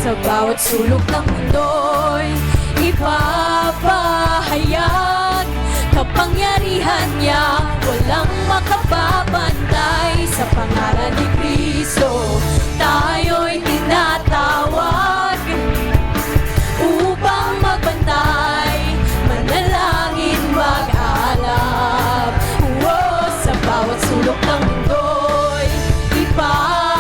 Sa bawat sulok ng mundo'y ipapahayag kapangyarihan niya, walang makapapantay. Sa pangalan ni Kristo tayo'y tinatawag upang magbantay, manalangin, mag-alab. Sa bawat sulok ng mundo'y ipapahayag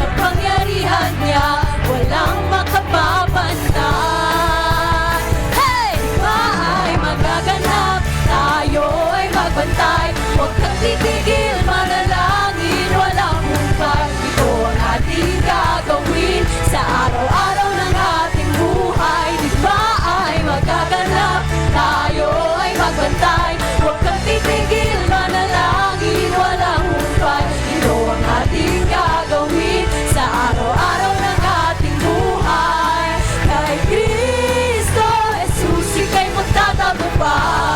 kapangyarihan niya, walang makapapantay. Hey! Ay magaganap, tayo ay magbantay. Huwag kang titigil, manalangin, walang humpay. Ito ang ating gagawin sa araw-araw ng ating buhay. Di ba ay magaganap, tayo ay magbantay. Huwag kang titigil, manalangin, walang humpay. Ito ang ating gagawin sa araw-araw ng ating buhay. Kay Kristo Jesus, ika'y magtatagumpay.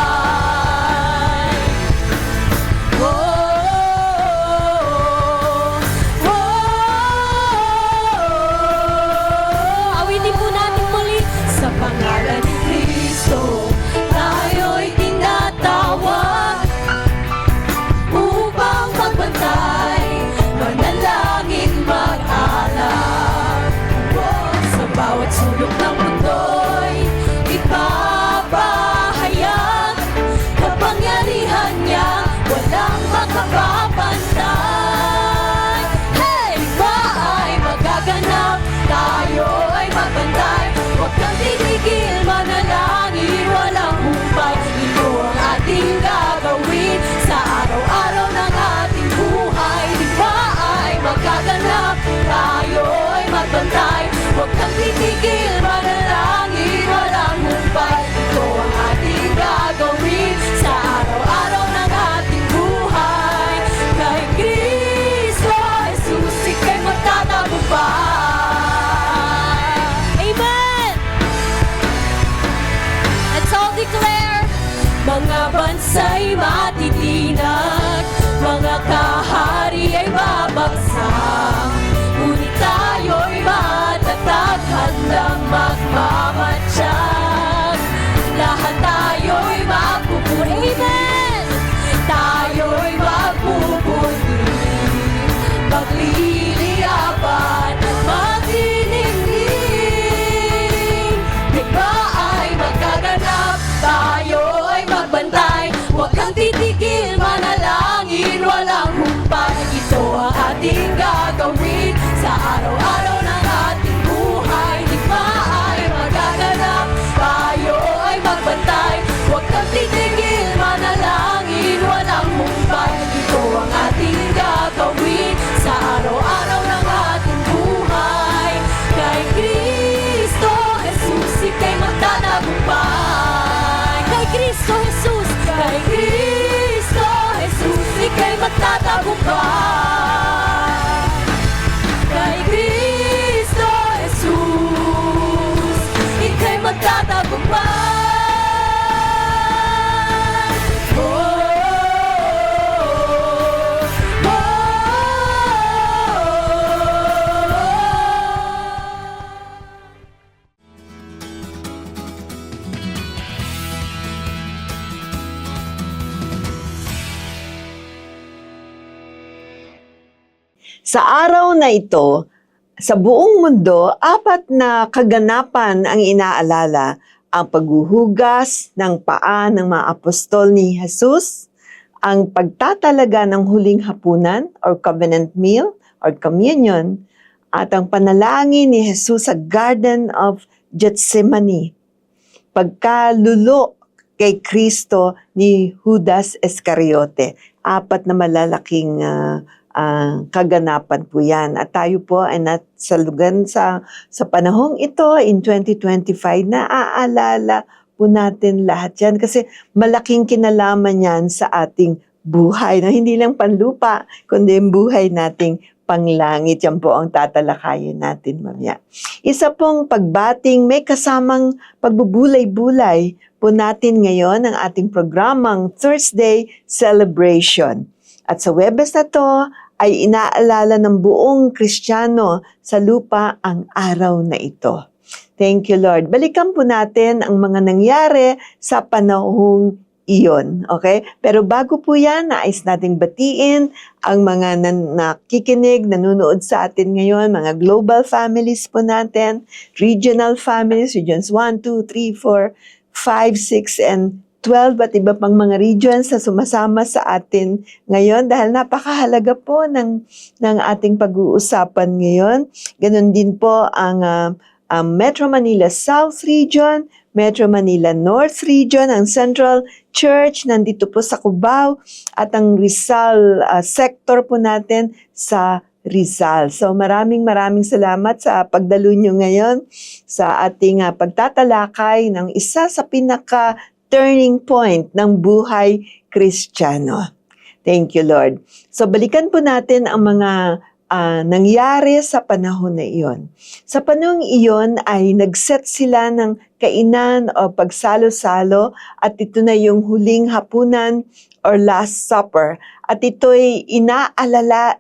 Awitin po natin muli. Sa pangalan ni Kristo tayo'y tinatawag upang magbantay, manalangin, mag-alab. Sa bawat sulok ng mundo'y ipapahayag kapangyarihan niya, walang makapapantay. Hey! Ba ay magaganap, tayo ay magbantay. Huwag kang titigil, manalangin, walang humpay. Ito ang ating gagawin sa araw-araw ng ating buhay. Di ba ay magaganap, tayo ay magbantay. Huwag kang titigil, manalangin, walang humpay. Ito ang ating gagawin sa araw-araw ng ating buhay. Kay Kristo Jesus, ika'y magtatagumpay. Amen! Let's all declare. Mga bansa'y matitinag, mga kahari ay babagsak, ngunit tayo'y matatag, handang magmamatsyag. Lahat tayo'y magpupuri. Amen! Tayo'y magpupuri, magliliyapan, magdinigdig. Di ba ay magaganap, tayo ay magbantay. Huwag kang titigil, manalangin, walang humpay. Ito ang ating gagawin sa araw-araw ng ating buhay. Di ba ay magaganap, tayo ay magbantay. Huwag kang titigil, manalangin, walang humpay. Ito ang ating gagawin sa araw-araw ng ating buhay. Kay Kristo Jesus, ika'y magtatagumpay. Kay Kristo Jesus, kay Kristo Jesus, ika'y magtatagumpay. Kay Kristo Jesus, ika'y magtatagumpay. Sa araw na ito, sa buong mundo, 4 na kaganapan ang inaalala: ang paghuhugas ng paa ng mga apostol ni Jesus, ang pagtatalaga ng huling hapunan or covenant meal or communion, at ang panalangin ni Jesus sa Garden of Gethsemane, pagkalulo kay Kristo ni Judas Iscariote. 4 na malalaking kaganapan po yan. At tayo po ay nasalugan sa panahong ito in 2025, naaalala po natin lahat yan kasi malaking kinalaman yan sa ating buhay na hindi lang panlupa, kundi yung buhay nating panglangit. Yan po ang tatalakayin natin mamaya. Isa pong pagbating may kasamang pagbubulay-bulay po natin ngayon ang ating programang Thursday Celebration. At sa Webes na to ay inaalala ng buong Kristiyano sa lupa ang araw na ito. Thank you, Lord. Balikan po natin ang mga nangyari sa panahong iyon. Okay? Pero bago po yan, nais nating batiin ang mga nakikinig, nanonood sa atin ngayon, mga global families po natin, regional families, regions 1, 2, 3, 4, 5, 6, and 12 at iba pang mga regions na sumasama sa atin ngayon dahil napakahalaga po ng ating pag-uusapan ngayon. Ganon din po ang Metro Manila South Region, Metro Manila North Region, ang Central Church nandito po sa Cubao at ang Rizal sector po natin sa Rizal. So maraming salamat sa pagdalo nyo ngayon sa ating pagtatalakay ng isa sa turning point ng buhay Kristiyano. Thank you, Lord. So balikan po natin ang mga nangyari sa panahon na iyon. Sa panahon iyon ay nag-set sila ng kainan o pagsalo-salo at ito na yung huling hapunan or Last Supper. At ito'y inaalala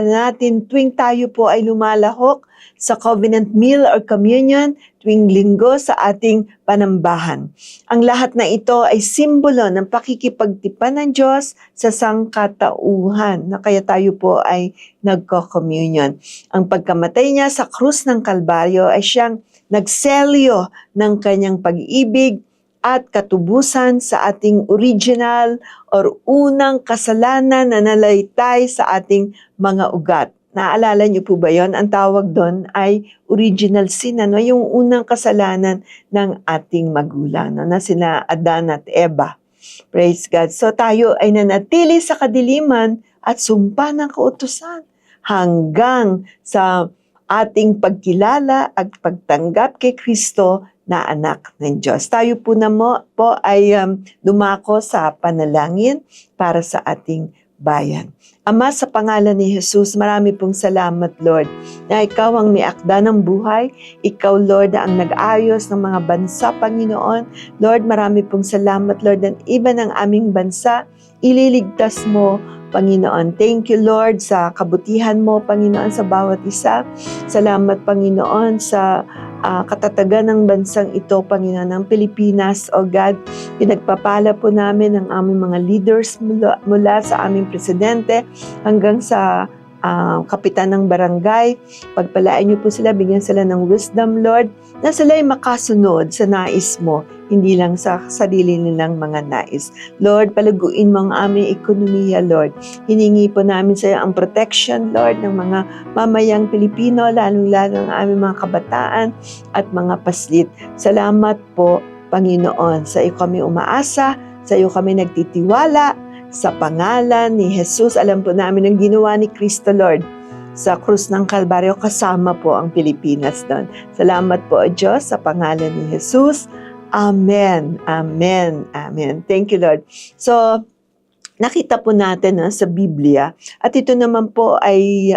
natin tuwing tayo po ay lumalahok sa covenant meal or communion tuwing linggo sa ating panambahan. Ang lahat na ito ay simbolo ng pakikipagtipan ng Diyos sa sangkatauhan na kaya tayo po ay nagko-communion. Ang pagkamatay niya sa krus ng Kalbaryo ay siyang nagselyo ng kanyang pag-ibig at katubusan sa ating original or unang kasalanan na nalaytay sa ating mga ugat. Naalala niyo po ba yon? Ang tawag doon ay original sin, yung unang kasalanan ng ating magulang, na sina Adan at Eva. Praise God. So tayo ay nanatili sa kadiliman at sumpa ng kautusan hanggang sa ating pagkilala at pagtanggap kay Kristo na anak ng Diyos. Tayo po ay dumako sa panalangin para sa ating bayan. Ama, sa pangalan ni Jesus, marami pong salamat, Lord, na ikaw ang may akda ng buhay. Ikaw, Lord, ang nag-ayos ng mga bansa, Panginoon. Lord, marami pong salamat, Lord, na iba ng aming bansa, ililigtas mo, Panginoon. Thank you, Lord, sa kabutihan mo, Panginoon, sa bawat isa. Salamat, Panginoon, sa katatagan ng bansang ito, Panginoon, ng Pilipinas. O God, pinagpapala po namin ang aming mga leaders mula sa aming presidente hanggang sa kapitan ng barangay. Pagpalain niyo po sila, bigyan sila ng wisdom, Lord, na sila ay makasunod sa nais mo, hindi lang sa sarili nilang mga nais. Lord, palaguin mo ang aming ekonomiya, Lord. Hiningi po namin sa iyo ang protection, Lord, ng mga mamayang Pilipino, lalong-lalo ang aming mga kabataan at mga paslit. Salamat po, Panginoon. Sa iyo kami umaasa, sa iyo kami nagtitiwala. Sa pangalan ni Jesus, alam po namin ang ginawa ni Kristo, Lord, sa krus ng Kalbaryo, kasama po ang Pilipinas doon. Salamat po, O Diyos, sa pangalan ni Jesus. Amen. Amen. Amen. Thank you, Lord. So, nakita po natin sa Biblia, at ito naman po ay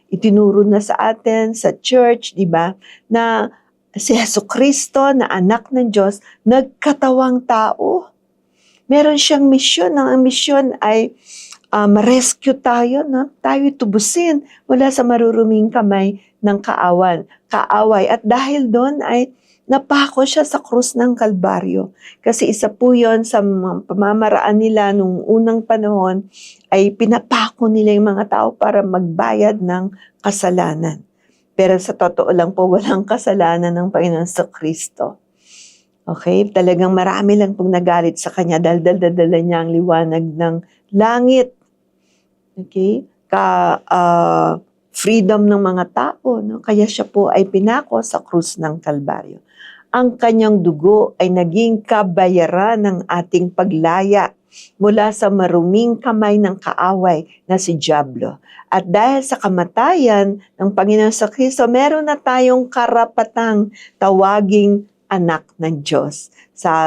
itinuro na sa atin, sa church, di ba, na si Jesucristo na anak ng Diyos, nagkatawang tao. Meron siyang misyon. Ang misyon ay ma-rescue tayo, tayo tubusin mula sa maruruming kamay ng kaaway. At dahil doon ay napako siya sa krus ng Kalbaryo. Kasi isa po yun sa pamamaraan nila nung unang panahon ay pinapako nila yung mga tao para magbayad ng kasalanan. Pero sa totoo lang po, walang kasalanan ng Panginoon sa Kristo. Okay? Talagang marami lang pong nagalit sa kanya dahil dala niya ang liwanag ng langit. Okay? Freedom ng mga tao. No? Kaya siya po ay pinako sa krus ng Kalbaryo. Ang kanyang dugo ay naging kabayaran ng ating paglaya mula sa maruming kamay ng kaaway na si Diablo. At dahil sa kamatayan ng Panginoon sa Kristo, meron na tayong karapatang tawaging anak ng Diyos.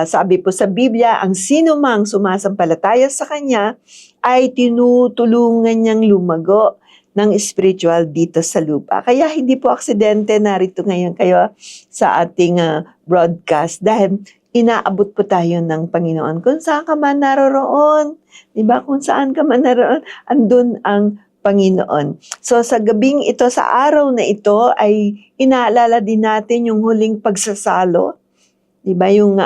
Sabi po sa Biblia, ang sino mang sumasampalataya sa Kanya ay tinutulungan niyang lumago ng spiritual dito sa lupa. Kaya hindi po aksidente narito ngayon kayo sa ating broadcast dahil inaabot po tayo ng Panginoon. Kung saan ka man naroroon, di ba? Kung saan ka man naroroon, andun ang Panginoon. So sa gabing ito, sa araw na ito, ay inaalala din natin yung huling pagsasalo. Diba yung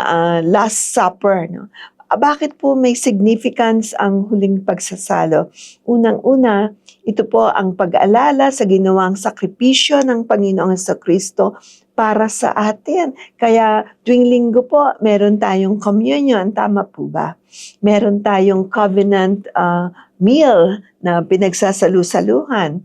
Last Supper, no? Bakit po may significance ang huling pagsasalo? Unang-una, ito po ang pag-alala sa ginawang sakripisyo ng Panginoong Kristo para sa atin. Kaya tuwing linggo po, meron tayong communion, tama po ba? Meron tayong covenant meal na pinagsasalu-saluhan.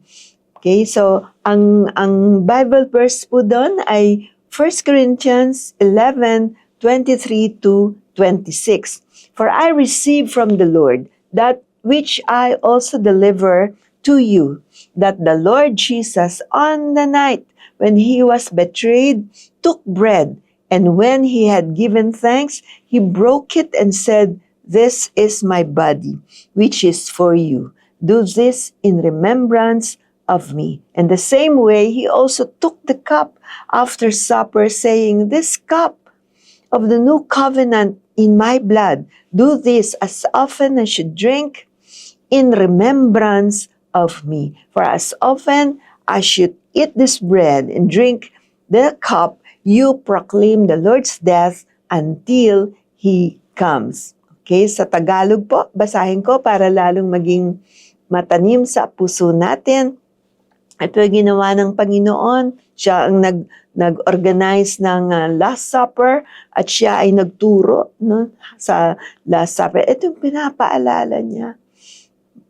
Okay, so ang Bible verse po doon ay 1 Corinthians 11:23 to 26. For I received from the Lord that which I also deliver to you, that the Lord Jesus on the night when he was betrayed took bread, and when he had given thanks, he broke it and said, "This is my body, which is for you. Do this in remembrance of me." And the same way, he also took the cup after supper, saying, "This cup of the new covenant in my blood, do this as often as you drink in remembrance of me. For as often as you eat this bread and drink the cup, you proclaim the Lord's death until He comes." Okay, sa Tagalog po, basahin ko para lalong maging matanim sa puso natin. Ito ay ginawa ng Panginoon. Siya ang nag-organize ng Last Supper at siya ay nagturo, no, sa Last Supper. Ito yung pinapaalala niya.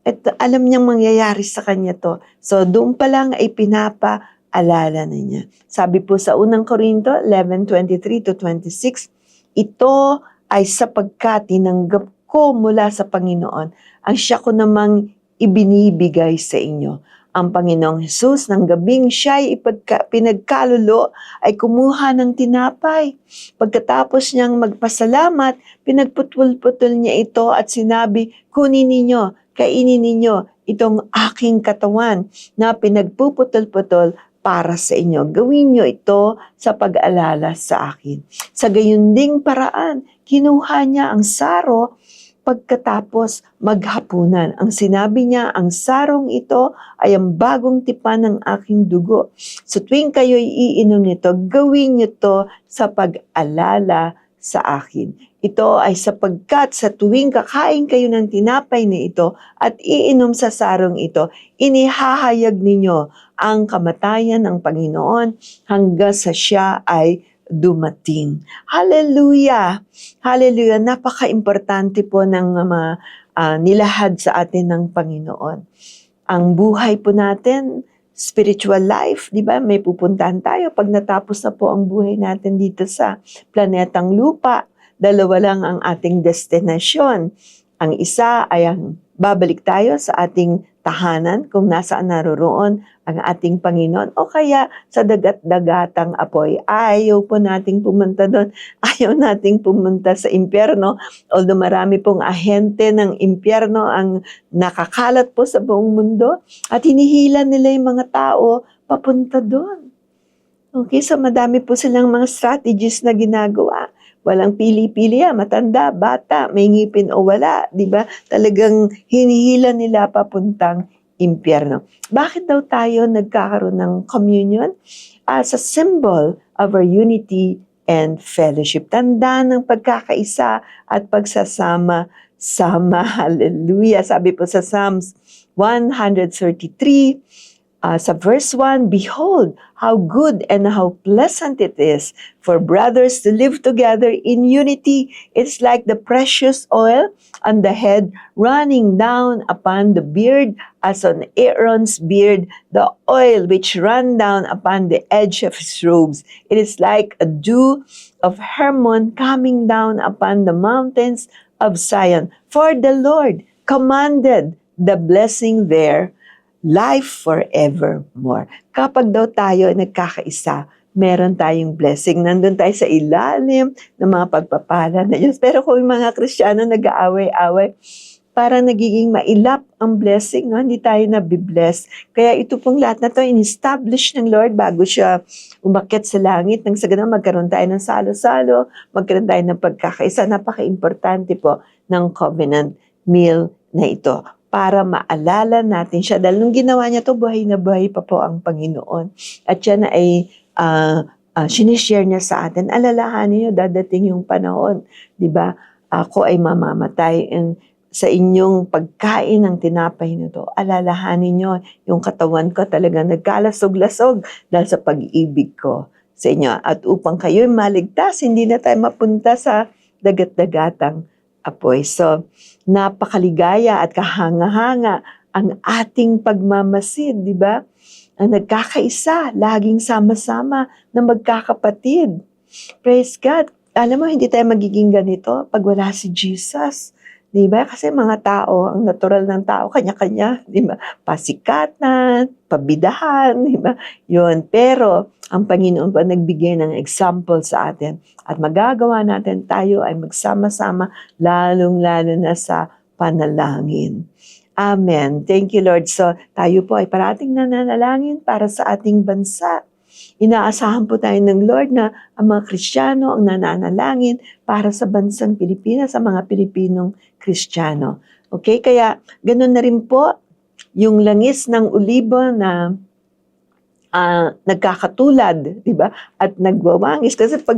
Ito, alam niyang mangyayari sa kanya to. So doon pa lang ay pinapaalala na niya. Sabi po sa unang Korinto 11:23 to 26, ito ay sapagkat tinanggap ko mula sa Panginoon ang siya ko namang ibinibigay sa inyo. Ang Panginoong Hesus ng gabing siya'y pinagkalulo ay kumuha ng tinapay. Pagkatapos niyang magpasalamat, pinagputol-putol niya ito at sinabi, "Kunin ninyo, kainin ninyo itong aking katawan na pinagpuputol-putol para sa inyo. Gawin niyo ito sa pag-alala sa akin." Sa gayon ding paraan, kinuha niya ang saro pagkatapos maghapunan. Ang sinabi niya, ang sarong ito ay ang bagong tipan ng aking dugo. So tuwing kayo'y iinom nito, gawin niyo to sa pag-alala sa akin. Ito ay sapagkat sa tuwing kakain kayo ng tinapay na ito at iinom sa sarong ito, inihahayag ninyo ang kamatayan ng Panginoon hanggang sa siya ay dumating. Hallelujah! Hallelujah! Napaka-importante po ng nilahad sa atin ng Panginoon. Ang buhay po natin, spiritual life, di ba? May pupuntahan tayo pag natapos na po ang buhay natin dito sa planetang lupa. Dalawa lang ang ating destinasyon. Ang isa ay ang babalik tayo sa ating tahanan kung nasaan naroroon ang ating Panginoon, o kaya sa dagat-dagatang apoy. Ayaw po nating pumunta doon. Ayaw nating pumunta sa impyerno. Although marami pong ahente ng impyerno ang nakakalat po sa buong mundo at hinihila nila yung mga tao papunta doon. Okay, so madami po silang mga strategies na ginagawa. Walang pili-pili, matanda, bata, may ngipin o wala, di ba? Talagang hinihila nila papuntang impyerno. Bakit daw tayo nagkakaroon ng communion? As a symbol of our unity and fellowship. Tanda ng pagkakaisa at pagsasama-sama. Hallelujah! Sabi po sa Psalms 133, sa verse 1, "Behold, how good and how pleasant it is for brothers to live together in unity. It's like the precious oil on the head running down upon the beard, as on Aaron's beard, the oil which ran down upon the edge of his robes. It is like a dew of Hermon coming down upon the mountains of Zion. For the Lord commanded the blessing there, life forevermore." Kapag daw tayo nagkakaisa, meron tayong blessing. Nandun tayo sa ilalim ng mga pagpapala na Diyos. Pero kung yung mga Kristiyano nag-aaway-away, parang nagiging mailap ang blessing, no? Hindi tayo nabibless. Kaya ito pong lahat na to, in-establish ng Lord bago siya umakyat sa langit. Nang sa ganun, magkaroon tayo ng salo-salo, magkaroon tayo ng pagkakaisa. Napaka-importante po ng covenant meal na ito. para maalala natin siya. Dahil nung ginawa niya to, buhay na buhay pa po ang Panginoon. At siya na ay sinishare niya sa atin. Alalahanin niyo, dadating yung panahon. Di ba? Ako ay mamamatay. And sa inyong pagkain ng tinapay na to, alalahanin niyo, yung katawan ko talaga nagkalasog-lasog dahil sa pag-ibig ko sa inyo. At upang kayo'y maligtas, hindi na tayo mapunta sa dagat-dagatang apoy. So, napakaligaya at kahanga-hanga ang ating pagmamasid, di ba? Ang nagkakaisa, laging sama-sama na magkakapatid. Praise God. Alam mo, hindi tayo magiging ganito pag wala si Jesus. Di ba? Kasi mga tao, ang natural ng tao, kanya-kanya, di ba? Pasikatan, pabidahan, di ba? Yun. Pero, ang Panginoon pa nagbigay ng example sa atin. At magagawa natin tayo ay magsama-sama, lalong-lalo na sa panalangin. Amen. Thank you, Lord. So, tayo po ay parating nananalangin para sa ating bansa. Inaasahan po tayo ng Lord na ang mga Kristiyano ang nananalangin para sa bansang Pilipinas, sa mga Pilipinong Kristiyano. Okay? Kaya, ganun na rin po yung langis ng ulibo na nagkakatulad, di ba? At nagwawangis. Kasi pag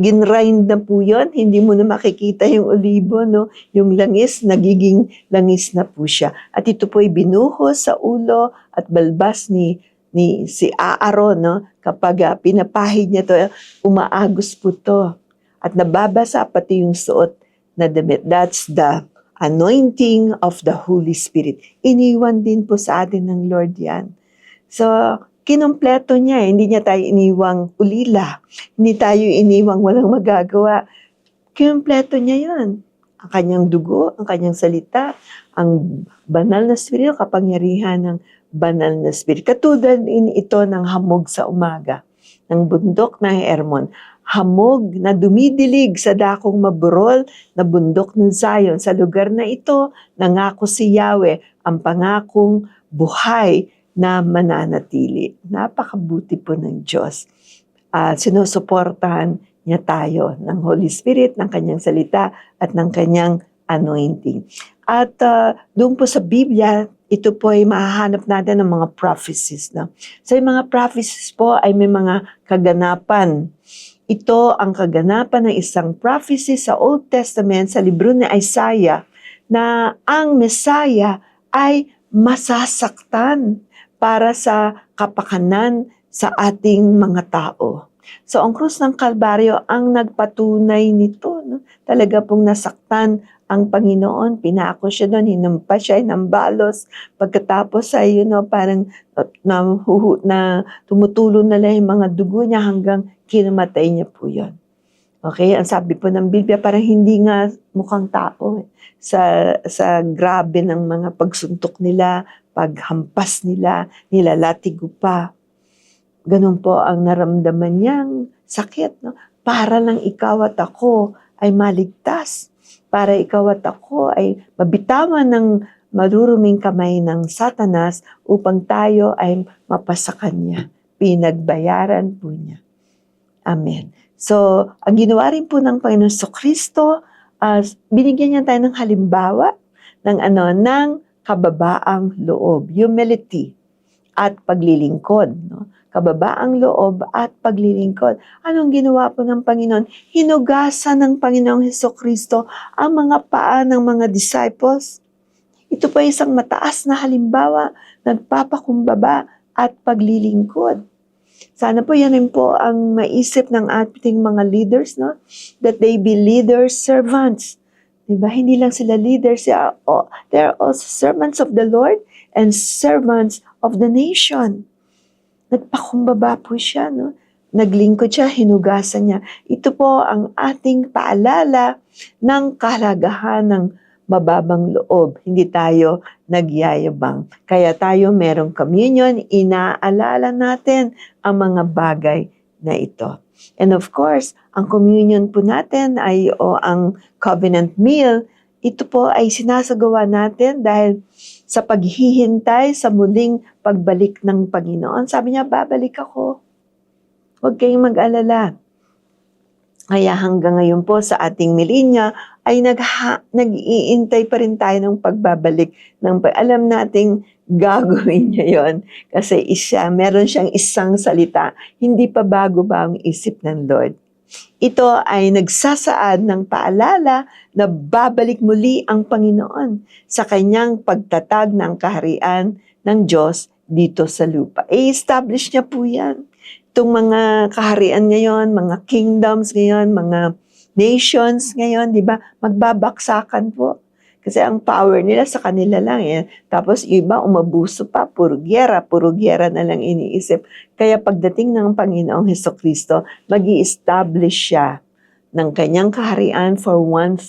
ginrind na po yun, hindi mo na makikita yung olibo, no? Yung langis, nagiging langis na po siya. At ito po ay binuhos sa ulo at balbas ni si Aaron, no? Kapag pinapahid niya to, umaagos po to. At nababasa pati yung suot na damit. That's the anointing of the Holy Spirit. Iniwan din po sa atin ng Lord yan. So, kinumpleto niya, hindi niya tayo iniwang ulila. Hindi tayo iniwang walang magagawa. Kinumpleto niya yun. Ang kanyang dugo, ang kanyang salita, ang banal na spirito, kapangyarihan ng banal na spirito. Katulad ito ng hamog sa umaga, ng bundok ng Hermon. Hamog na dumidilig sa dakong maburol na bundok ng Zion. Sa lugar na ito, nangako si Yahweh, ang pangakong buhay na mananatili. Napakabuti po ng Diyos. Sinusuportahan niya tayo ng Holy Spirit, ng kanyang salita, at ng kanyang anointing. At doon po sa Biblia, ito po ay mahahanap natin ng mga prophecies. No? So yung mga prophecies po ay may mga kaganapan. Ito ang kaganapan ng isang prophecy sa Old Testament, sa libro ni Isaiah, na ang Messiah ay masasaktan para sa kapakanan sa ating mga tao. So, ang krus ng Kalbaryo ang nagpatunay nito. No? Talaga pong nasaktan ang Panginoon. Pinako siya doon, hinumpa siya, hinambalos. Pagkatapos ay, parang tumutulo na lang yung mga dugo niya hanggang kinamatay niya po yun. Okay? Ang sabi po ng Biblia, parang hindi nga mukhang tao. Sa grabe ng mga pagsuntok nila, paghampas nila, nilalatigo pa. Ganun po ang naramdaman niyang sakit. No? Para lang ikaw at ako ay maligtas. Para ikaw at ako ay mabitawan ng maruruming kamay ng Satanas upang tayo ay mapasakan niya. Pinagbayaran po niya. Amen. So, ang ginawa rin po ng Panginoon Kristo, binigyan niya tayo ng halimbawa ng kababaang loob, humility at paglilingkod. No? Kababaang loob at paglilingkod. Anong ginawa po ng Panginoon? Hinugasan ng Panginoong Kristo ang mga paa ng mga disciples. Ito po isang mataas na halimbawa, nagpapakumbaba at paglilingkod. Sana po yan rin po ang maisip ng ating mga leaders, no? That they be leaders, servants. Diba? Hindi lang sila leaders, they are also servants of the Lord and servants of the nation. Nagpakumbaba po siya, no? Naglingkod siya, hinugasan niya. Ito po ang ating paalala ng kahalagahan ng mababang loob. Hindi tayo nagyayabang. Kaya tayo merong communion, inaalala natin ang mga bagay na ito. And of course, ang communion po natin ang covenant meal, ito po ay sinasagawa natin dahil sa paghihintay sa muling pagbalik ng Panginoon. Sabi niya, babalik ako. Huwag kayong mag-alala. Kaya hanggang ngayon po sa ating milenya ay nag-iintay pa rin tayo ng pagbabalik alam nating gagawin niya yon kasi meron siyang isang salita, hindi pa bago ba ang isip ng Lord. Ito ay nagsasaad ng paalala na babalik muli ang Panginoon sa kanyang pagtatag ng kaharian ng Diyos dito sa lupa. I-establish niya po yan. Itong mga kaharian ngayon, mga kingdoms ngayon, mga nations ngayon, di ba? Magbabaksakan po. Kasi ang power nila sa kanila lang eh. Tapos iba umabuso pa, puro gyera na lang iniisip. Kaya pagdating ng Panginoong Hesukristo, mag-i-establish siya ng kanyang kaharian for 1,000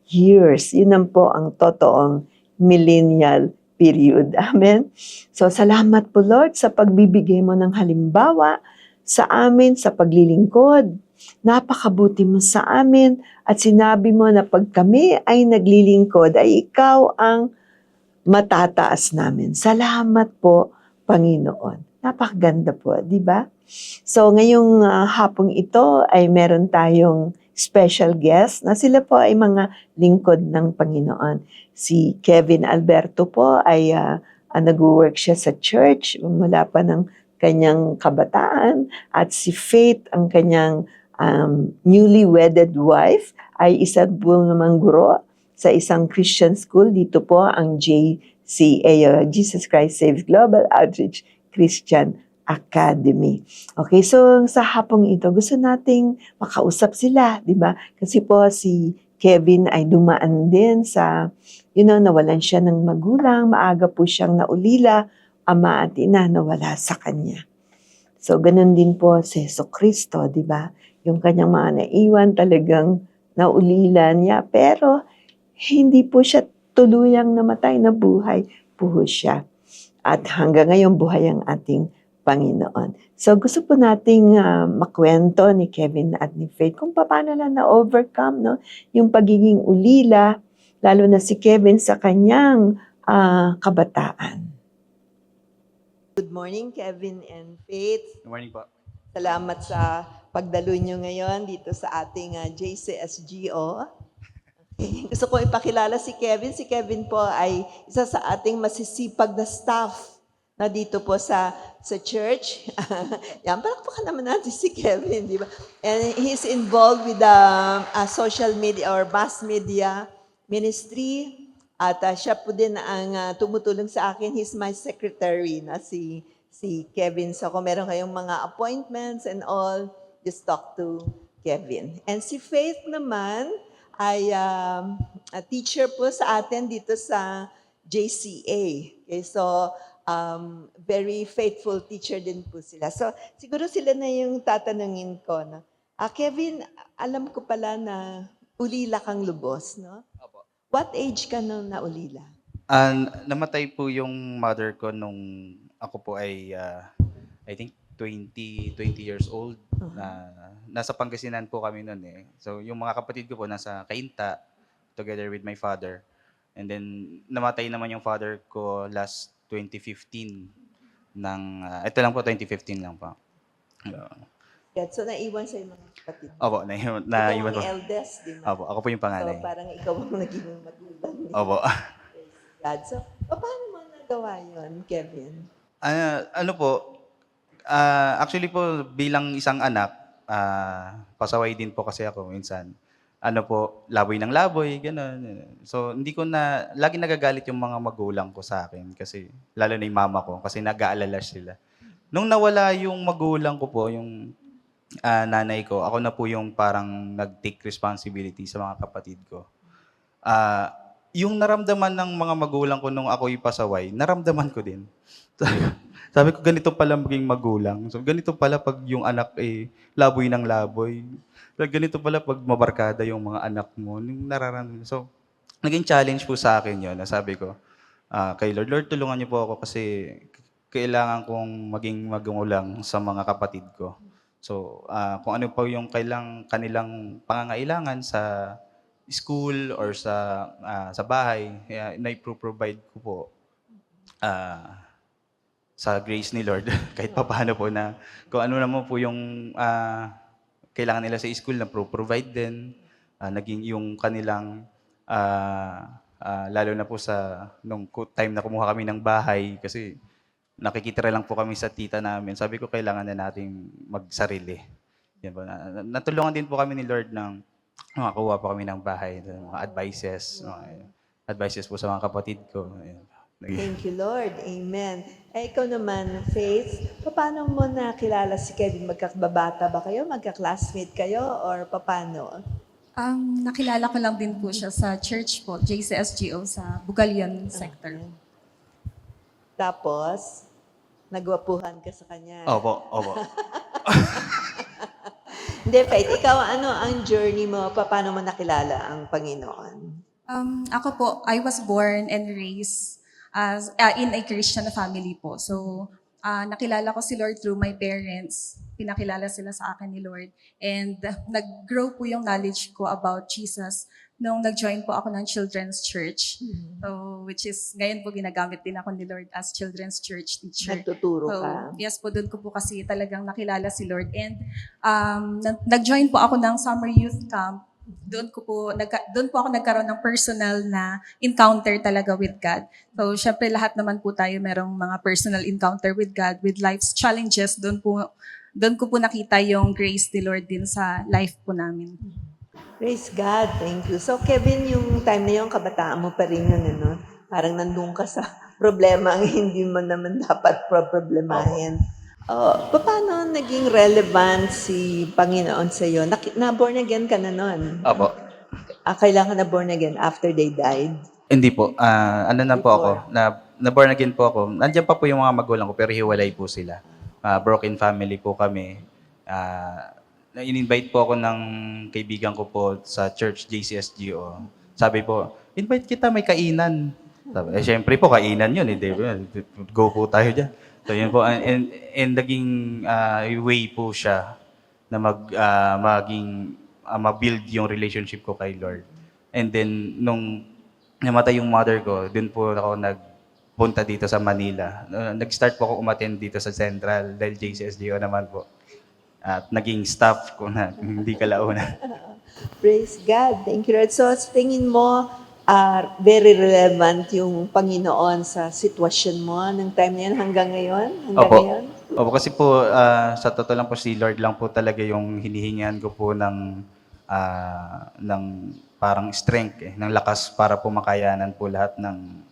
years. Yun ang po ang totoong millennial period. Amen? So, salamat po Lord sa pagbibigay mo ng halimbawa sa amin sa paglilingkod. Napakabuti mo sa amin at sinabi mo na pag kami ay naglilingkod ay ikaw ang matataas namin. Salamat po, Panginoon. Napakaganda po, di ba? So, ngayong hapong ito ay meron tayong special guest na sila po ay mga lingkod ng Panginoon. Si Kevin Alberto po ay nag-work siya sa church mula pa ng kanyang kabataan at si Faith, ang kanyang newly wedded wife, ay isa po namang guro sa isang Christian school. Dito po ang JCA, Jesus Christ Saves Global Outreach Christian Academy. Okay, so sa hapong ito, gusto nating makausap sila, di ba? Kasi po si Kevin ay dumaan din sa, nawalan siya ng magulang, maaga po siyang naulila, ama at ina nawala sa kanya. So, ganun din po si Jesucristo, di ba? Yung kanyang mga naiwan talagang naulila niya, pero hindi po siya tuluyang namatay, na buhay po siya. At hanggang ngayon, buhay ang ating Panginoon. So gusto po nating makwento ni Kevin at ni Faith kung paano lang na-overcome yung pagiging ulila, lalo na si Kevin sa kanyang kabataan. Good morning, Kevin and Faith. Good morning po. Salamat sa pagdalo nyo ngayon dito sa ating JCSGO. Okay. Gusto ko ipakilala si Kevin. Si Kevin po ay isa sa ating masisipag na staff na dito po sa church. Yan, palakpakan naman natin si Kevin, di ba? And he's involved with the social media or mass media ministry. At siya po din ang tumutulong sa akin. He's my secretary na si Kevin. So kung meron kayong mga appointments and all, just talk to Kevin. And si Faith naman ay a teacher po sa atin dito sa JCA. Okay, so very faithful teacher din po sila. So siguro sila na yung tatanungin ko. No? Kevin, alam ko pala na ulila kang lubos, no? Opo. What age ka nung naulila? Namatay po yung mother ko nung ako po ay, I think, 20 years old. Nasa Pangasinan po kami noon eh. So, yung mga kapatid ko po nasa Cainta, together with my father. And then, namatay naman yung father ko last 2015. Ito lang po, 2015 lang po. So, naiwan sa mga kapatid. Opo, Ikaw naiwan po. ang eldest, di ba? Opo, ako po yung panganay. So, parang ikaw ang naging magulang. Opo. God. So, paano mo nagawa yun, Kevin? Ano po, actually po bilang isang anak, pasaway din po kasi ako minsan. Ano po, laboy ng laboy, gano'n. So, hindi ko lagi nagagalit yung mga magulang ko sa akin kasi, lalo na yung mama ko, kasi nag-aalala sila. Nung nawala yung magulang ko po, yung nanay ko, ako na po yung parang nag-take responsibility sa mga kapatid ko. Yung naramdaman ng mga magulang ko nung ako'y pasaway, naramdaman ko din. Sabi ko, ganito pala maging magulang. So, ganito pala pag yung anak ay laboy ng laboy. Ganito pala pag mabarkada yung mga anak mo. Yung nararamdaman. So, naging challenge po sa akin yun. Sabi ko, kay Lord, tulungan niyo po ako kasi kailangan kong maging magulang sa mga kapatid ko. So, kung ano pa yung kanilang pangangailangan sa school or sa bahay, na-provide ko po sa grace ni Lord, kahit papaano po na kung ano naman po yung kailangan nila sa school na provide din. Naging yung kanilang, lalo na po sa nung time na kumuha kami ng bahay, kasi nakikitira lang po kami sa tita namin. Sabi ko, kailangan na nating magsarili. Yan po. Natulungan din po kami ni Lord ng makakuha po kami ng bahay, mga advices po sa mga kapatid ko. Ayan. Thank you, Lord. Amen. Ikaw naman, Faith, paano mo nakilala si Kevin? Magkakababata ba kayo? Magka-classmate kayo? Or paano? Nakilala ko lang din po siya sa church po, JCSGO sa Bugalion sector. Tapos, nagwapuhan ka sa kanya. Opo. Hindi, Faith, ikaw ano ang journey mo? Paano mo nakilala ang Panginoon? Ako po, I was born and raised as in a Christian family po. So, nakilala ko si Lord through my parents. Pinakilala sila sa akin ni Lord. And nag-grow po yung knowledge ko about Jesus nung nag-join po ako ng Children's Church. So, which is, ngayon po ginagamit din ako ni Lord as Children's Church teacher. Nagtuturo So, ka? yes po, doon ko po kasi talagang nakilala si Lord. And nag-join po ako ng summer youth camp. Doon po ako nagkaroon ng personal na encounter talaga with God. So, syempre lahat naman po tayo merong mga personal encounter with God, with life's challenges. Doon ko po nakita yung grace ni Lord din sa life po namin. Praise God. Thank you. So, Kevin, yung time na yung kabataan mo pa rin yun, ano? Parang nandun ka sa problema ang hindi mo naman dapat problemahin. Paano naging relevant si Panginoon sa iyo? Na-born again ka na nun? Opo. Kailangan na born again after they died? Hindi po. Ano na po ako, na-born again po ako. Nandiyan pa po yung mga magulang ko, pero hiwalay po sila. Broken family po kami. In-invite po ako ng kaibigan ko po sa church JCSGO. Sabi po, invite kita, may kainan. Sabi, syempre po, kainan yun. Go po tayo dyan. So yun po. And naging way po siya na ma-build yung relationship ko kay Lord. And then, nung namatay yung mother ko, dun po ako nagpunta dito sa Manila. Nag-start po ako umattend dito sa Central dahil JCSGO naman po. At naging staff ko na hindi kalauna. Praise God. Thank you, Lord. So, sa tingin mo, very relevant yung Panginoon sa sitwasyon mo ng time na yan hanggang ngayon? Opo, kasi po, sa totoo lang po, si Lord lang po talaga yung hinihingihan ko po ng parang strength, ng lakas para po makayanan po lahat ng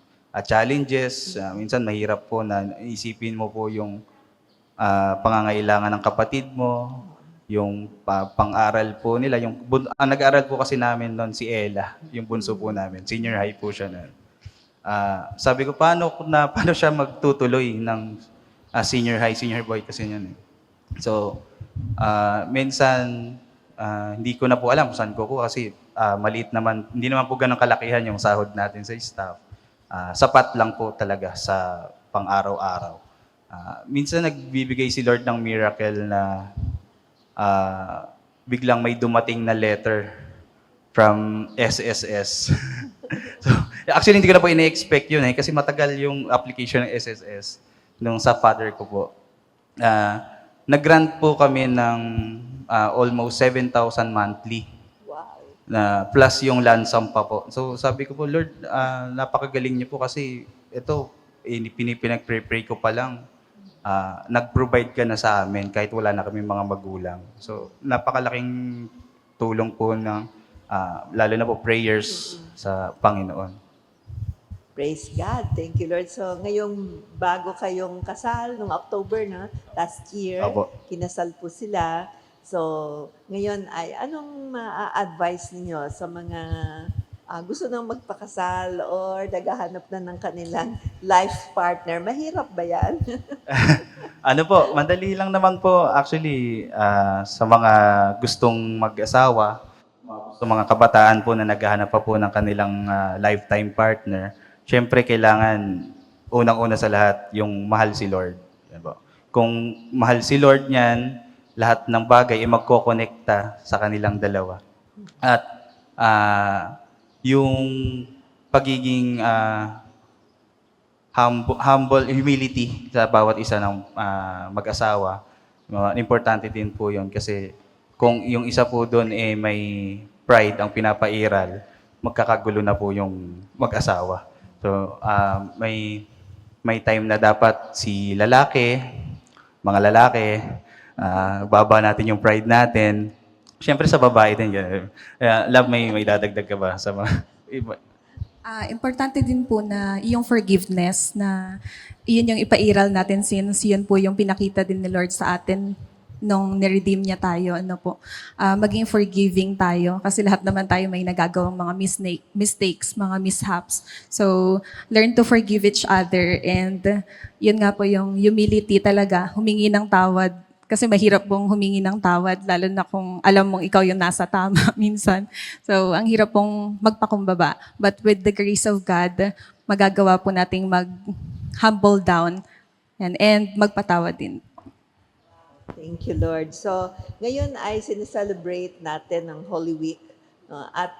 challenges. Minsan mahirap po na isipin mo po yung pangangailangan ng kapatid mo, yung pang-aral po nila. Ang nag-aral po kasi namin noon si Ella, yung bunso po namin. Senior high po siya noon. Sabi ko, paano siya magtutuloy ng senior high, senior boy kasi yun. So, minsan, hindi ko na po alam kung saan ko kasi maliit naman, hindi naman po ganun kalakihan yung sahod natin sa staff. Sapat lang po talaga sa pang-araw-araw. Minsan nagbibigay si Lord ng miracle na biglang may dumating na letter from SSS. So, actually, hindi ko na po ina-expect yun kasi matagal yung application ng SSS nung sa father ko po. Nag-grant po kami ng almost 7,000 monthly. Wow. Plus yung land sum pa po. So sabi ko po, Lord, napakagaling niyo po kasi ito, pinag-pray ko pa lang. Nag-provide ka na sa amin kahit wala na kami mga magulang. So, napakalaking tulong po ng, lalo na po prayers sa Panginoon. Praise God. Thank you, Lord. So, ngayong bago kayong kasal, nung October na, last year, Opo. kinasal po sila. So, ngayon ay anong ma-advise ninyo sa mga gusto nang magpakasal or naghahanap na ng kanilang life partner? Mahirap ba yan? Ano po, madali lang naman po actually sa mga gustong mag-asawa, sa mga kabataan po na naghahanap pa po ng kanilang lifetime partner. Siyempre kailangan unang-una sa lahat yung mahal si Lord. Yan po. Kung mahal si Lord niyan, lahat ng bagay ay magkokonekta sa kanilang dalawa. At yung pagiging humble, humility sa bawat isa ng mag-asawa, importante din po yun kasi kung yung isa po doon may pride ang pinapairal, magkakagulo na po yung mag-asawa. So, may time na dapat si lalaki, mga lalaki, baba natin yung pride natin. Siyempre sa babae din. Ganun. Love, may dadagdag ka ba sa mga iba? Importante din po na yung forgiveness na yun yung ipairal natin since yun po yung pinakita din ni Lord sa atin nung niredeem niya tayo. Maging forgiving tayo kasi lahat naman tayo may nagagawang mga mistakes, mga mishaps. So, learn to forgive each other and yun nga po yung humility talaga, humingi ng tawad. Kasi mahirap pong humingi ng tawad, lalo na kung alam mong ikaw yung nasa tama minsan. So, ang hirap pong magpakumbaba. But with the grace of God, magagawa po nating mag-humble down and magpatawad din. Thank you, Lord. So, ngayon ay sineselebrate natin ang Holy Week. No? At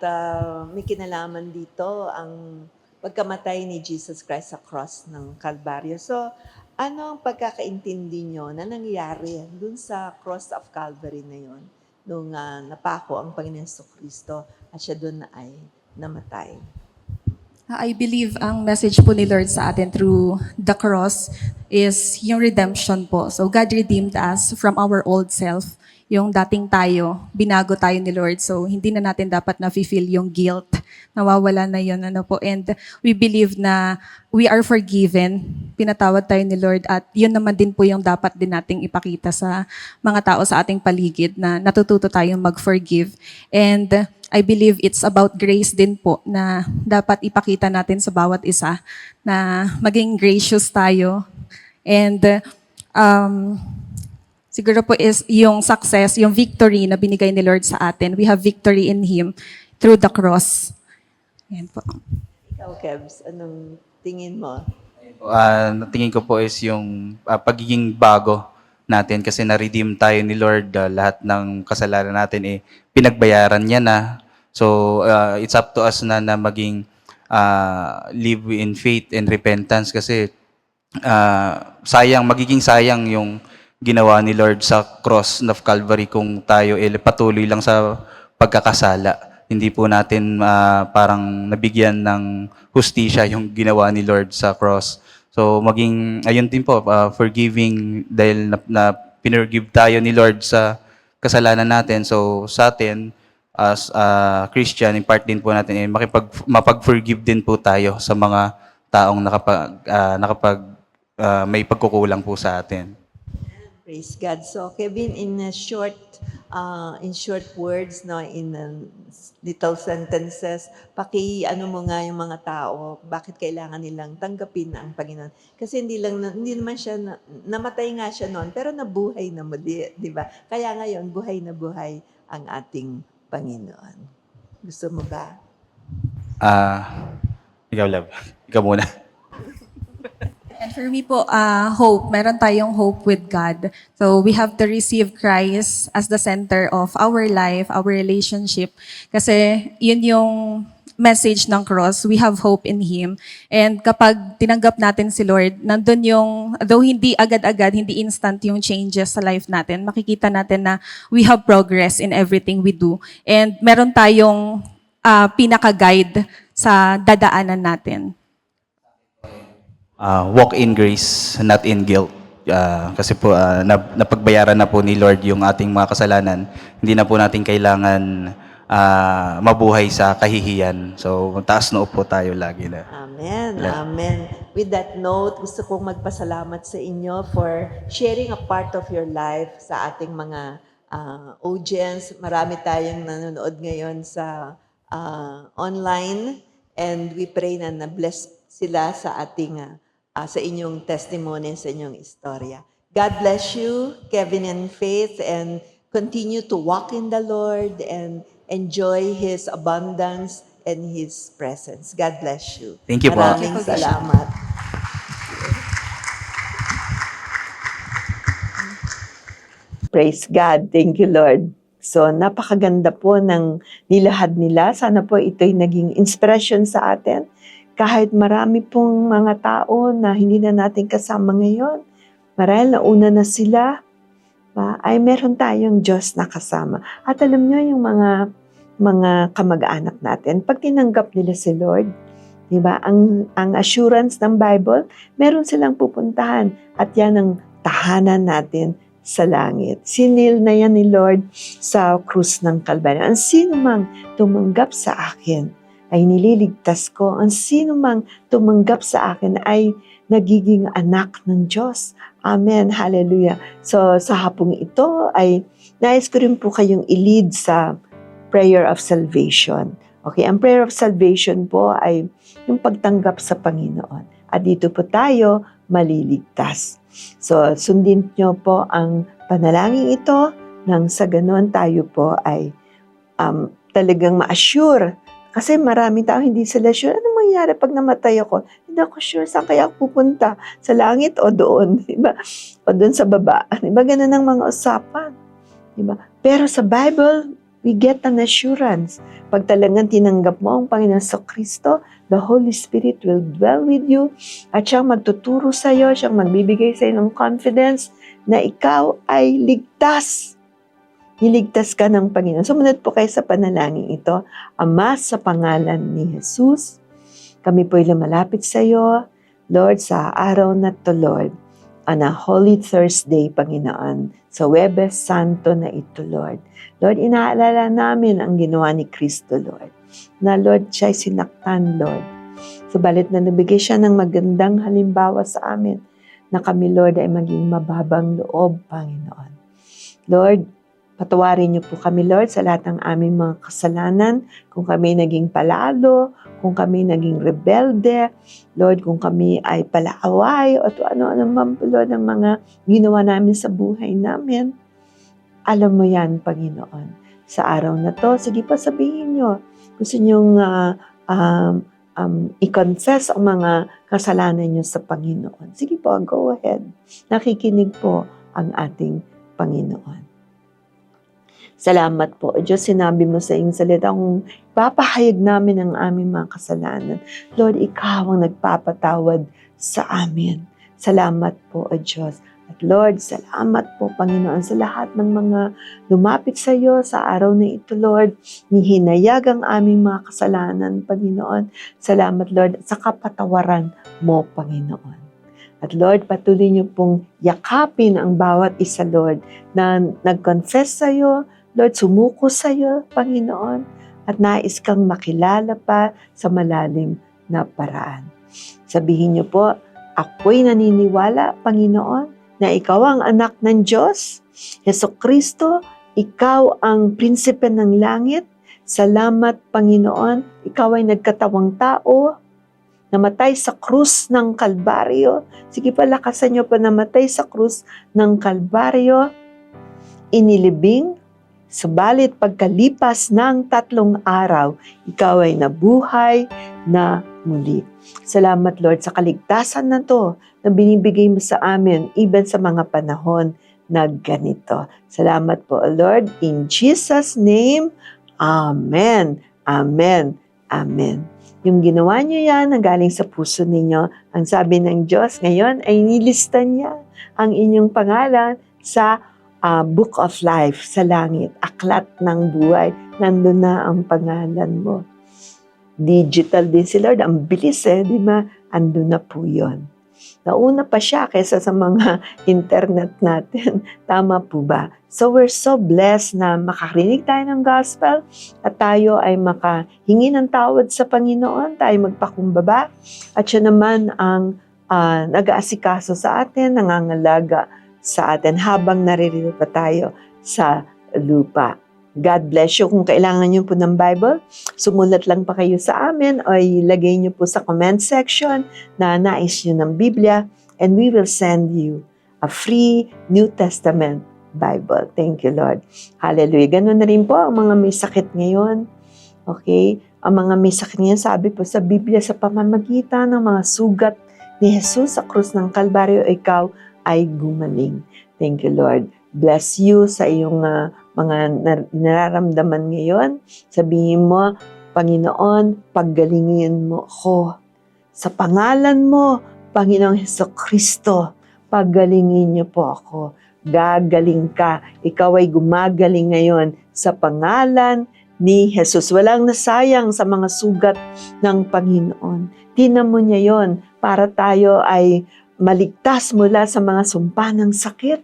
may kinalaman dito ang pagkamatay ni Jesus Christ sa cross ng Calvario. So, ano ang pagkakaintindi nyo na nangyari dun sa cross of Calvary na yon nung napako ang Panginoon Kristo at siya dun ay namatay? I believe ang message po ni Lord sa atin through the cross is yung redemption po. So God redeemed us from our old self. Yung dating tayo, binago tayo ni Lord. So hindi na natin dapat na-feel yung guilt. Nawawala na yun. And we believe na we are forgiven. Pinatawad tayo ni Lord at yun naman din po yung dapat din nating ipakita sa mga tao sa ating paligid na natututo tayong mag-forgive. And I believe it's about grace din po na dapat ipakita natin sa bawat isa na maging gracious tayo. And siguro po is yung success, yung victory na binigay ni Lord sa atin. We have victory in Him through the cross. Yan po. Ikaw, Kebs, anong tingin mo? Tingin ko po is yung pagiging bago natin kasi na-redeem tayo ni Lord. Lahat ng kasalanan natin pinagbayaran niya na. So, it's up to us na maging live in faith and repentance kasi magiging sayang yung ginawa ni Lord sa cross of Calvary kung tayo patuloy lang sa pagkakasala. Hindi po natin parang nabigyan ng hustisya yung ginawa ni Lord sa cross. So ayun din po, forgiving dahil na pinurgive tayo ni Lord sa kasalanan natin. So sa atin, as Christian, in part din po natin, mapag-forgive din po tayo sa mga taong may pagkukulang po sa atin. Praise God. So, Kevin, in short words, no, in little sentences, ano mo nga yung mga tao, bakit kailangan nilang tanggapin ang Panginoon? Kasi hindi naman siya, namatay nga siya noon, pero nabuhay na muli, di ba? Kaya ngayon, buhay na buhay ang ating Panginoon. Gusto mo ba? Ikaw, Love. Ikaw muna. And for me po, hope. Meron tayong hope with God. So we have to receive Christ as the center of our life, our relationship. Kasi yun yung message ng cross. We have hope in Him. And kapag tinanggap natin si Lord, nandun yung, though hindi agad-agad, hindi instant yung changes sa life natin, makikita natin na we have progress in everything we do. And meron tayong pinaka-guide sa dadaanan natin. Walk in grace, not in guilt. Kasi po, napagbayaran na po ni Lord yung ating mga kasalanan. Hindi na po natin kailangan mabuhay sa kahihiyan. So, taas noo po tayo lagi na. Amen. Amen. With that note, gusto kong magpasalamat sa inyo for sharing a part of your life sa ating mga audience. Marami tayong nanonood ngayon sa online and we pray na na-bless sila sa ating sa inyong testimony, sa inyong istorya. God bless you, Kevin and Faith, and continue to walk in the Lord and enjoy His abundance and His presence. God bless you. Thank you po. Maraming salamat. Praise God. Thank you, Lord. So, napakaganda po ng nilahad nila. Sana po ito'y naging inspiration sa atin. Kahit marami pong mga tao na hindi na natin kasama ngayon, marahil nauna na sila, ay meron tayong Diyos na kasama. At alam nyo, yung mga kamag-anak natin, pag tinanggap nila si Lord, di ba, ang assurance ng Bible, meron silang pupuntahan at yan ang tahanan natin sa langit. Sinil na yan ni Lord sa krus ng Kalbaryo. Ang sino mang tumanggap sa akin ay nililigtas ko. Ang sino mang tumanggap sa akin ay nagiging anak ng Diyos. Amen. Hallelujah. So sa hapong ito ay nais ko rin po kayong i-lead sa prayer of salvation. Okay, ang prayer of salvation po ay yung pagtanggap sa Panginoon. At dito po tayo maliligtas. So sundin niyo po ang panalangin ito nang sa ganon tayo po ay talagang ma-assure. Kasi maraming tao hindi sila sure, ano mangyayari pag namatay ako? Hindi ako sure saan kaya ako pupunta, sa langit o doon, diba? O doon sa baba. Diba? Ganun ang mga usapan. Diba? Pero sa Bible, we get an assurance. Pag talagang tinanggap mo ang Panginoon sa Kristo, the Holy Spirit will dwell with you at siyang magtuturo sa iyo, siyang magbibigay sa iyo ng confidence na ikaw ay ligtas. Niligtas ka ng Panginoon. Sumunod po kayo sa panalangin ito. Ama, sa pangalan ni Jesus, kami po'y lumalapit sa iyo, Lord, sa araw na to, Lord, on a Holy Thursday, Panginoon, sa Huwebes Santo na ito, Lord. Lord, inaalala namin ang ginawa ni Kristo, Lord, na Lord, siya'y sinaktan, Lord. Subalit na nabigay siya ng magandang halimbawa sa amin na kami, Lord, ay maging mababang loob, Panginoon. Lord, patawarin niyo po kami, Lord, sa lahat ng aming mga kasalanan. Kung kami naging palalo, kung kami naging rebelde, Lord, kung kami ay palaaway, o ano-ano man, Lord, ang mga ginawa namin sa buhay namin. Alam mo yan, Panginoon. Sa araw na to, sige pa sabihin niyo. Gusto niyong i-confess ang mga kasalanan niyo sa Panginoon. Sige po, go ahead. Nakikinig po ang ating Panginoon. Salamat po, Diyos, sinabi mo sa iyong salita kung papahayag namin ang aming mga kasalanan. Lord, ikaw ang nagpapatawad sa amin. Salamat po, O Diyos. At Lord, salamat po, Panginoon, sa lahat ng mga lumapit sa iyo sa araw na ito, Lord. Nihinayag ang aming mga kasalanan, Panginoon. Salamat, Lord, sa kapatawaran mo, Panginoon. At Lord, patuloy niyo pong yakapin ang bawat isa, Lord, na nag-confess sa iyo, Lord, sumuko sa iyo, Panginoon, at nais kang makilala pa sa malalim na paraan. Sabihin niyo po, ako'y naniniwala, Panginoon, na ikaw ang anak ng Diyos, Jesucristo, ikaw ang prinsipe ng langit. Salamat, Panginoon, ikaw ay nagkatawang tao, namatay sa krus ng Kalbaryo. Sige pa, lakasan niyo pa, namatay sa krus ng Kalbaryo, inilibing. Subalit pagkalipas ng 3 araw, ikaw ay nabuhay na muli. Salamat, Lord, sa kaligtasan na to na binibigay mo sa amin even sa mga panahon na ganito. Salamat po, Lord. In Jesus' name, Amen. Amen. Amen. Yung ginawa niyo yan, ang galing sa puso ninyo. Ang sabi ng Diyos ngayon ay nilista niya ang inyong pangalan sa Book of Life sa langit, aklat ng buhay. Nandun na ang pangalan mo. Digital din si Lord. Ang bilis di ba? Andun na po yun. Nauna pa siya kaysa sa mga internet natin. Tama po ba? So we're so blessed na makarinig tayo ng gospel at tayo ay makahingi ng tawad sa Panginoon. Tayo magpakumbaba. At siya naman ang nag-aasikaso sa atin, nangangalaga sa atin habang naririto pa tayo sa lupa. God bless you. Kung kailangan niyo po ng Bible, sumulat lang pa kayo sa amin o ilagay niyo po sa comment section na nais niyo ng Biblia and we will send you a free New Testament Bible. Thank you, Lord. Hallelujah. Ganun na rin po ang mga may sakit ngayon. Okay? Ang mga may sakit ngayon, sabi po sa Biblia, sa pamamagitan ng mga sugat ni Jesus sa krus ng Kalbaryo, ikaw ay gumaling. Thank you, Lord. Bless you sa iyong mga nararamdaman ngayon. Sabihin mo, Panginoon, paggalingin mo ako. Sa pangalan mo, Panginoong Jesucristo, paggalingin niyo po ako. gagaling ka. Ikaw ay gumagaling ngayon sa pangalan ni Jesus. Walang nasayang sa mga sugat ng Panginoon. Tinan mo niya yon para tayo ay maligtas mula sa mga sumpa ng sakit.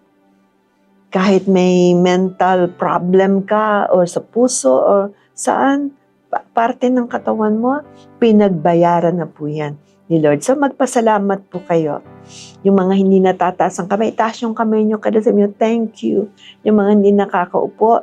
Kahit may mental problem ka or sa puso or saan, parte ng katawan mo, pinagbayaran na po yan ni Lord. So magpasalamat po kayo. Yung mga hindi natataas ang kamay, taas yung kamay nyo, kada sabi nyo, thank you. Yung mga hindi nakakaupo,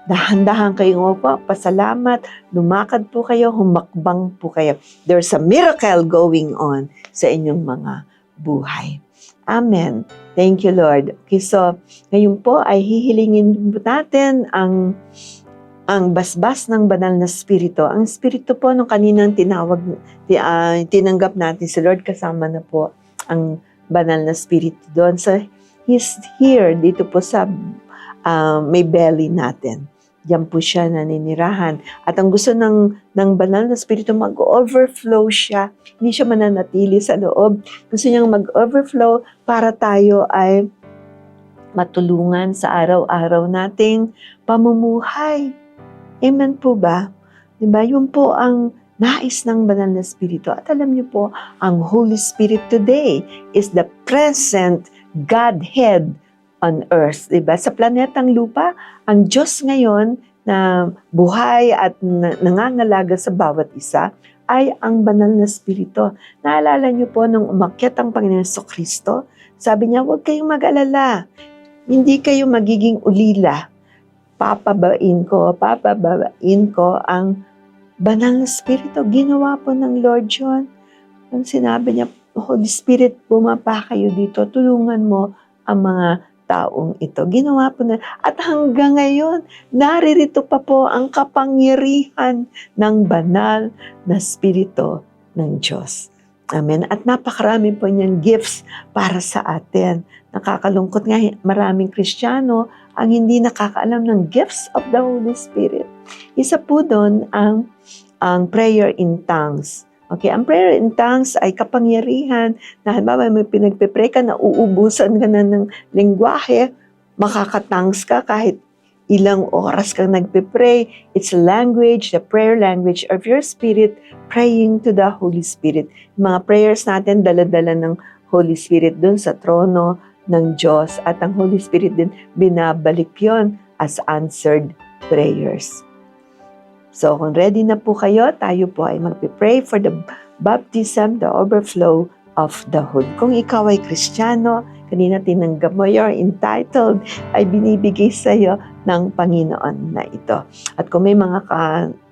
dahan-dahan kayong upo, pasalamat, lumakad po kayo, humakbang po kayo. There's a miracle going on sa inyong mga buhay. Amen. Thank you, Lord. Okay, so ngayon po ay hihilingin natin ang basbas ng banal na spirito. Ang spirito po nung kaninang tinanggap natin si Lord, kasama na po ang banal na spirito doon. So, He's here, dito po sa may belly natin. Diyan po siya naninirahan. At ang gusto ng banal na spirito, mag-overflow siya. Hindi siya mananatili sa loob. Gusto niyang mag-overflow para tayo ay matulungan sa araw-araw nating pamumuhay. Amen po ba? Diba? Yun po ang nais ng banal na spirito. At alam niyo po, ang Holy Spirit today is the present Godhead on earth. Diba? Sa planetang lupa, ang Diyos ngayon na buhay at nangangalaga sa bawat isa ay ang banal na spirito. Naalala niyo po nung umakyat ang Panginoon Jesucristo, sabi niya, huwag kayong mag-alala. Hindi kayo magiging ulila. Papabain ko ang banal na spirito. Ginawa po ng Lord John. Ang sinabi niya, Holy Spirit, bumaba kayo dito. Tulungan mo ang mga taong ito. Ginawa po na. At hanggang ngayon, naririto pa po ang kapangyarihan ng banal na spirito ng Diyos. Amen. At napakarami po niyang gifts para sa atin. Nakakalungkot nga, maraming Kristiyano ang hindi nakakaalam ng gifts of the Holy Spirit. Isa po doon ang prayer in tongues. Okay, ang prayer in tongues ay kapangyarihan na halimbawa may pinagpe-pray ka, nauubusan ka na ng lengguwahe, makakatangs ka kahit ilang oras kang nagpe-pray. It's a language, the prayer language of your spirit, praying to the Holy Spirit. Mga prayers natin, dala-dala ng Holy Spirit dun sa trono ng Diyos. At ang Holy Spirit din, binabalik yon as answered prayers. So kung ready na po kayo, tayo po ay magpipray for the baptism, the overflow of the Holy. Kung ikaw ay Kristiyano, kanina tinanggap mo, you're entitled, ay binibigay sa iyo ng Panginoon na ito. At kung may mga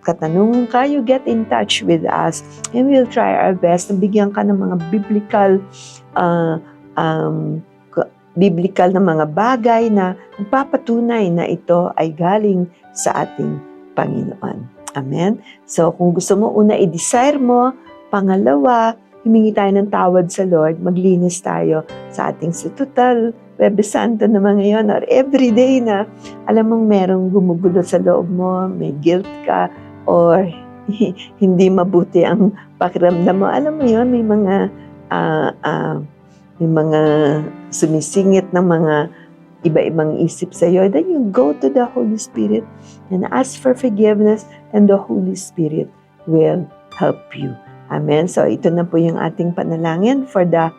katanungan ka, you get in touch with us and we'll try our best na bigyan ka ng mga biblical na mga bagay na nagpapatunay na ito ay galing sa ating Panginoon. Amen? So, kung gusto mo, una, i-desire mo. Pangalawa, humingi tayo ng tawad sa Lord. Maglinis tayo sa ating total Webes Santo naman ngayon or everyday na alam mong merong gumugulo sa loob mo, may guilt ka, or hindi mabuti ang pakiramdam mo. Alam mo yun, may mga sumisingit ng mga iba-ibang isip sa iyo, then you go to the Holy Spirit and ask for forgiveness and the Holy Spirit will help you. Amen. So ito na po yung ating panalangin for the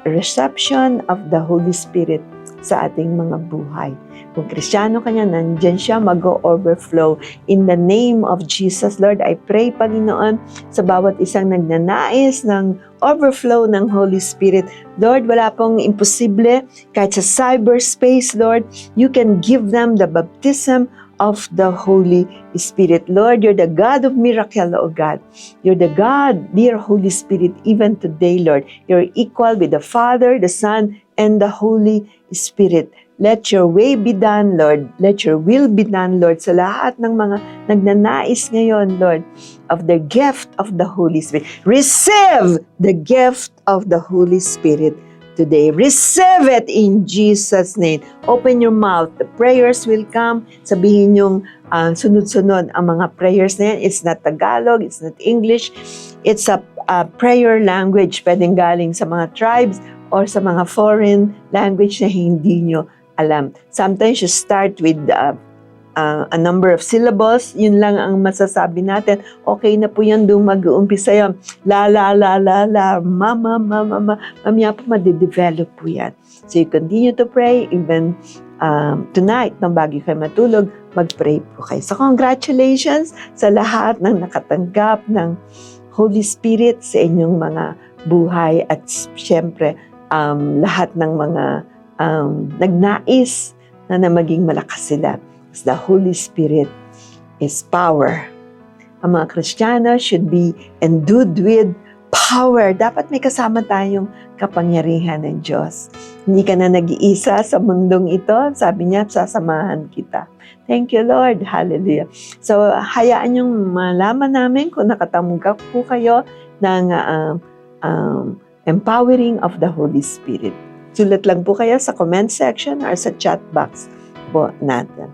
reception of the Holy Spirit sa ating mga buhay. Kung Kristiyano ka niya, nandyan siya, mag-overflow. In the name of Jesus, Lord, I pray, Panginoon, sa bawat isang nagnanais ng overflow ng Holy Spirit. Lord, wala pong imposible. Kahit sa cyberspace, Lord, you can give them the baptism of the Holy Spirit. Lord, you're the God of miracle, O God. You're the God, dear Holy Spirit, even today, Lord. You're equal with the Father, the Son, and the Holy Spirit. Let your way be done, Lord. Let your will be done, Lord, sa lahat ng mga nagnanais ngayon, Lord, of the gift of the Holy Spirit. Receive the gift of the Holy Spirit today. Receive it in Jesus' name. Open your mouth. The prayers will come. Sabihin yung sunod-sunod ang mga prayers na yan. It's not Tagalog. It's not English. It's a prayer language. Pwedeng galing sa mga tribes or sa mga foreign language na hindi nyo alam. Sometimes you start with a number of syllables, yun lang ang masasabi natin. Okay na po yan, doon mag-uumpisa yan. La, la, la, la, la, ma, ma, ma, ma, ma. Mamaya po madidevelop po yan. So you continue to pray, even tonight, nang bago kayo matulog, mag-pray po kayo. So congratulations sa lahat ng nakatanggap ng Holy Spirit sa inyong mga buhay at siyempre, lahat ng mga nagnais na maging malakas sila. The Holy Spirit is power. Ang mga Kristiyano should be endued with power. Dapat may kasama tayong kapangyarihan ng Diyos. Hindi ka na nag-iisa sa mundong ito. Sabi niya, sasamahan kita. Thank you, Lord. Hallelujah. So, hayaan niyong malaman namin kung nakatanggap po kayo ng empowering of the Holy Spirit. Sulat lang po kayo sa comment section or sa chat box po natin.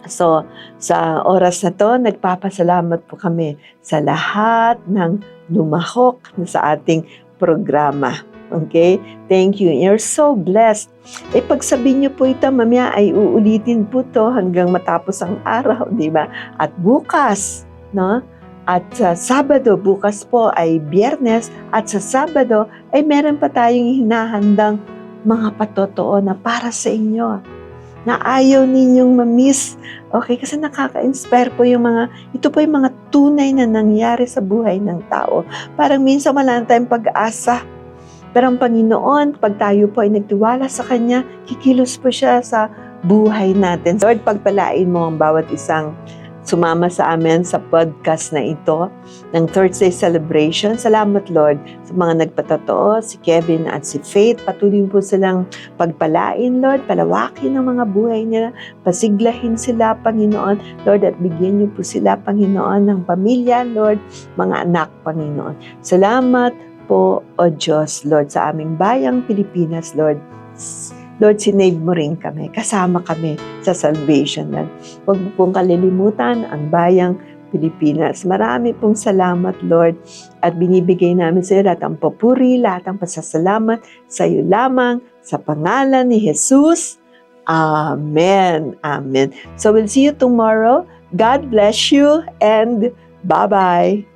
So, sa oras na to, nagpapasalamat po kami sa lahat ng lumahok sa ating programa. Okay? Thank you. You're so blessed. Pag sabihin niyo po ito, mamaya ay uulitin po to hanggang matapos ang araw, di ba? At bukas, no? At sa Sabado, bukas po ay Biyernes, at sa Sabado ay meron pa tayong hinahandang mga patotoo na para sa inyo, na ayaw ninyong ma-miss. Okay? Kasi nakaka-inspire po yung ito po yung mga tunay na nangyari sa buhay ng tao. Parang minsan wala na tayong pag-asa. Pero ang Panginoon, pag tayo po ay nagtiwala sa Kanya, kikilos po siya sa buhay natin. Lord, pagpalain mo ang bawat isang sumama sa amin sa podcast na ito ng Thursday Celebration. Salamat, Lord, sa mga nagpatotoo, si Kevin at si Faith. Patuloy po silang pagpalain, Lord. Palawakin ang mga buhay nila. Pasiglahin sila, Panginoon. Lord, at bigyan niyo po sila, Panginoon, ng pamilya, Lord, mga anak, Panginoon. Salamat po, O Diyos, Lord, sa aming bayang Pilipinas, Lord. Lord, sinave mo rin kami. Kasama kami sa salvation. Huwag mo pong kalilimutan ang bayang Pilipinas. Marami pong salamat, Lord. At binibigay namin sa iyo lahat ang papuri, lahat ang pasasalamat sa iyo lamang, sa pangalan ni Jesus. Amen. Amen. So we'll see you tomorrow. God bless you and bye-bye.